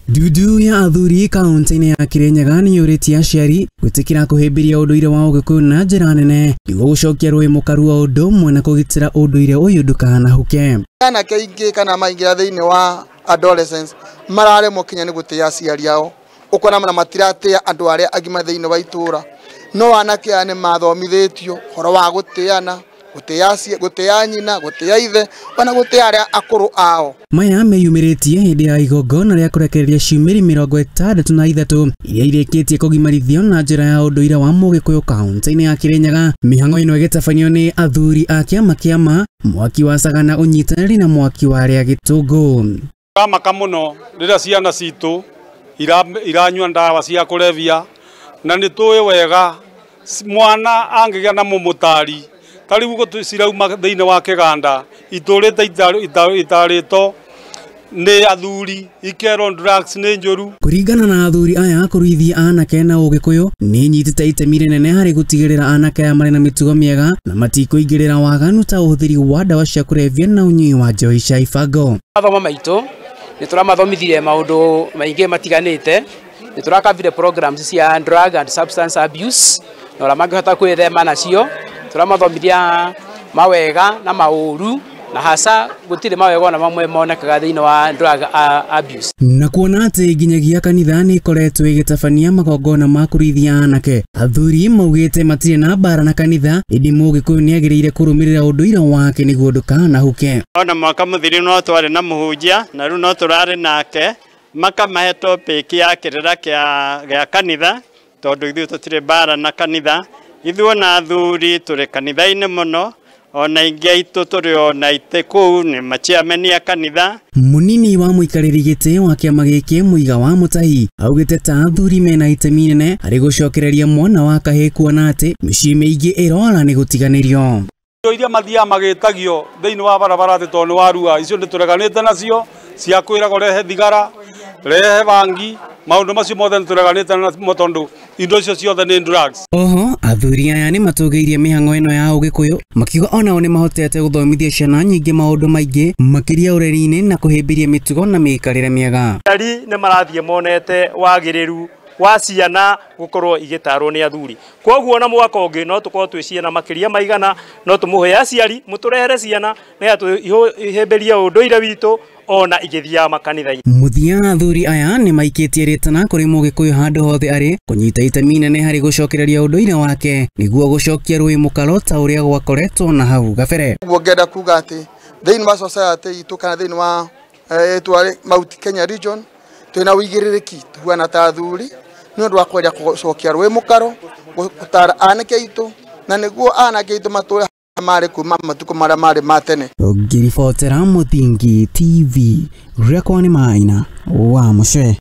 Dudu ya athuri kaunti-inĩ ya Kirinyaga nĩ yũrĩtie aciari gwĩtĩkĩra kũhĩmbĩria ũndũire wa Ũgĩkũyũ na njĩra nene nĩguo gũcokia rũĩ mũkaru wa ũndũ ũmwe na kũgitĩra ũndũire ũyũ ndũkanahuke. Kana kaingĩ kana maingira thĩinĩ wa adolescents mararemwo kinya nĩ gũtĩa aciari ao, ukona na matiratĩa andũ arĩa agima thĩinĩ wa itũra, no anake aya nĩ mathomithĩtio horo wa gũtĩana, gũtĩa nyina, gũtĩa ithe, ona gũtĩa arĩa akũrũ ao. Maya meyumĩrĩtie hĩndĩ ya igongona rĩa kũrekereria ciumĩri 63 iria irĩkĩtie kũgimarithio na njĩra ya ũndũire wa Mũgĩkũyũ kaunti-inĩ ya Kirinyaga. Mĩhang'o ĩno ĩgĩtabanio nĩ athuri a kĩama mwaki wa Sagana ũnyitanĩri na mwaki wa Rĩa Gĩtũngũ. Maka mũno rĩrĩa ciana citũ iranyua ndawa cia kũrebia, na nĩ tũĩ wega mwana angĩgĩa na mũmũtari tariu gũcirauma thĩinĩ wa kĩganda itũrĩte itarĩto nĩ athuri ikero drugs nĩ njũru. Kũringana na athuri aya kũruithia anake na Ũgĩkũyũ nĩ nyitĩte itemi rĩnene harĩ gũtigĩrĩra anake aya marĩ na mĩtugo mĩega na matikũingĩrĩra waganu ta ũhũthĩri wa ndawa cia kũrebia na ũnyui wa njohi cia ibango. Mathoma maitũ nĩ tũramathomithirie maũndũ maingĩ matiganĩte, nĩ tũrakabire programs cia drug and substance abuse na ũrĩa mangĩhota kwĩthema nacio. Turamathomithia mawega na maũru na hasa gũtirĩ mawega na mamwe monekaga thĩinĩ wa drug abuse. Na kuona atĩ nginyagia kanitha nĩ ikoretwo ĩgĩtabania magongona ma kũruithia anake, athuri maugĩte matirĩ na mbara na kanitha, ĩndĩ Mũgĩkũyũ nĩ agĩrĩire kũrũmĩrĩra ũndũire wake nĩguo ndũkanahuke. Ona mwaka mũthiru no twarĩ na mũhunjia na rĩu no tũrarĩ nake makamahe topic ya kĩrĩra gĩa kanitha, tondũ ithuĩ tũtirĩ mbara na kanitha. Ithuĩ na athuri tũrĩ kanitha-inĩ mũno, ona ingĩ aitũ tũrĩ ona itĩ kũu nĩ machiameni a kanitha. Mũnini wa mũikarĩri gĩtĩ wa kĩama gĩkĩ Mũiga wa Mũtahi augĩte ta athuri mena itemi inene harĩ gũcokereria mwana wa kahĩĩ kuona atĩ mĩciĩ mĩingĩ ĩrora nĩ gũtiganĩrio. Indo iria mathiaga magĩtagio thĩinĩ wa barabara atĩ tondũ nĩ warua, icio nĩtũreganĩte nacio, cia kwĩragwo rehe thigara, rehe bangi, maũndũ macio mothe nĩtũreganĩte namo tondũ indo icio ciothe nĩ drugs. Oho athuri aya nĩ matũgĩirie mĩhang'o ĩno ya Ũgĩkũyũ makiuga onao nĩ mahotete gũthomithia ciana nyingĩ maũndũ maingĩ makĩria ũreri-inĩ na kũhĩmbĩria mĩtugo na mĩikarĩre mĩega. Aciari nĩ marathiĩ monete wagĩrĩru wa ciana gũkorwo igĩtarwo nĩ athuri. Kwoguo na mwaka ũngĩ no tũkorwo twĩ ciana makĩria maigana, no tũmũhe aciari mũtũrehere ciana nĩgetha tũhĩmbĩrie ũndũire witũ ona igĩthiaga makanitha-inĩ. Mũthia athuri aya nĩ maikĩtie rĩtana kũrĩ Mũgĩkũyũ handũ hothe arĩ kũnyita itemi inene harĩ gũcokereria ũndũire wake nĩguo gũcokia rũĩ mũkaro ta ũrĩa gwakoretwo na hau gabere. Ngenda kuga atĩ thĩinĩ wa society itũ kana thĩinĩ wa Mount Kenya region twĩna ũigĩrĩrĩki tuhuana ta athuri nĩ ũndũ wa kwenda gũcokia rũĩ mũkaro, gũtara anake aitũ na nĩguo anake aitũ matũũre marĩ kuma matukũ marĩa marĩ ma tene. Ngĩribotera Mũthingi TV, Rekoni Maina wa Mũcwe.